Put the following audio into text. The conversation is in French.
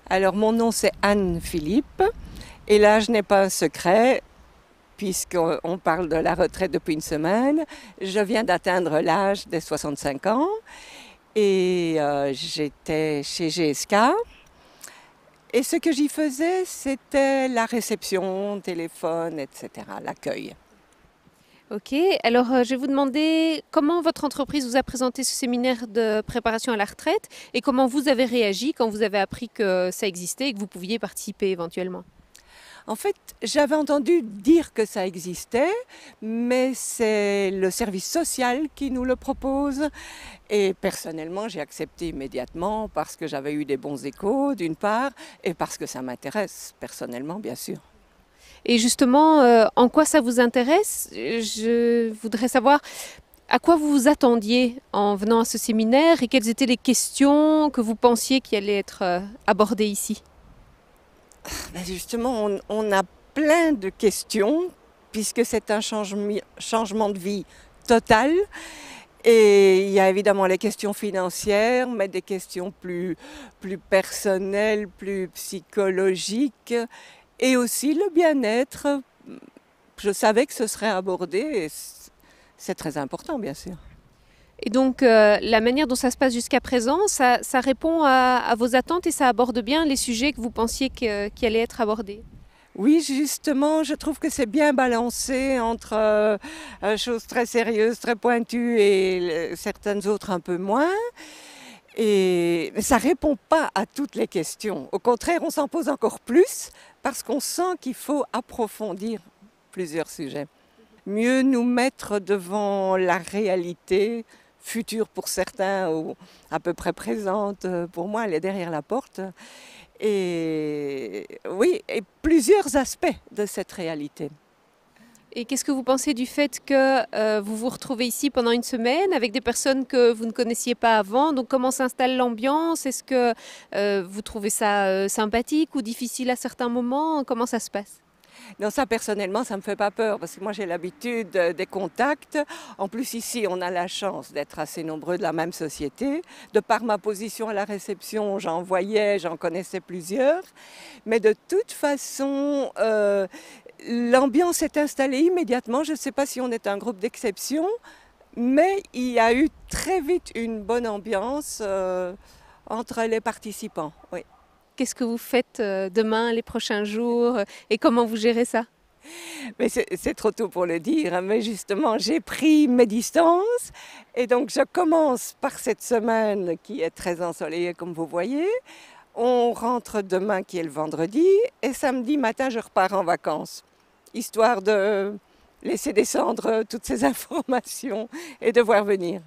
Alors mon nom c'est Anne Philippe et l'âge n'est pas un secret puisqu'on parle de la retraite depuis une semaine. Je viens d'atteindre l'âge des 65 ans et j'étais chez GSK. Et ce que j'y faisais, c'était la réception, téléphone, etc., l'accueil. Ok, alors je vais vous demander comment votre entreprise vous a présenté ce séminaire de préparation à la retraite et comment vous avez réagi quand vous avez appris que ça existait et que vous pouviez participer éventuellement. En fait, j'avais entendu dire que ça existait, mais c'est le service social qui nous le propose. Et personnellement, j'ai accepté immédiatement parce que j'avais eu des bons échos, d'une part, et parce que ça m'intéresse, personnellement, bien sûr. Et justement, en quoi ça vous intéresse? Je voudrais savoir à quoi vous vous attendiez en venant à ce séminaire et quelles étaient les questions que vous pensiez qui allaient être abordées ici. Ben justement, on a plein de questions, puisque c'est un changement de vie total. Et il y a évidemment les questions financières, mais des questions plus personnelles, plus psychologiques, et aussi le bien-être. Je savais que ce serait abordé, et c'est très important, bien sûr. Et donc, la manière dont ça se passe jusqu'à présent, ça répond à vos attentes et ça aborde bien les sujets que vous pensiez qui allaient être abordés. Oui, justement, je trouve que c'est bien balancé entre choses très sérieuses, très pointues et certaines autres un peu moins. Et ça ne répond pas à toutes les questions. Au contraire, on s'en pose encore plus parce qu'on sent qu'il faut approfondir plusieurs sujets. Mieux nous mettre devant la réalité future pour certains ou à peu près présente pour moi, elle est derrière la porte. Et oui, et plusieurs aspects de cette réalité. Et qu'est-ce que vous pensez du fait que vous vous retrouvez ici pendant une semaine avec des personnes que vous ne connaissiez pas avant? Donc, comment s'installe l'ambiance? Est-ce que vous trouvez ça sympathique ou difficile à certains moments? Comment ça se passe? Non, ça personnellement, ça ne me fait pas peur parce que moi j'ai l'habitude des contacts. En plus ici, on a la chance d'être assez nombreux de la même société. De par ma position à la réception, j'en voyais, j'en connaissais plusieurs. Mais de toute façon, l'ambiance est installée immédiatement. Je ne sais pas si on est un groupe d'exception, mais il y a eu très vite une bonne ambiance entre les participants. Oui. Qu'est-ce que vous faites demain, les prochains jours et comment vous gérez ça? Mais c'est trop tôt pour le dire, hein, mais justement, j'ai pris mes distances et donc je commence par cette semaine qui est très ensoleillée comme vous voyez. On rentre demain qui est le vendredi et samedi matin je repars en vacances, histoire de laisser descendre toutes ces informations et de voir venir.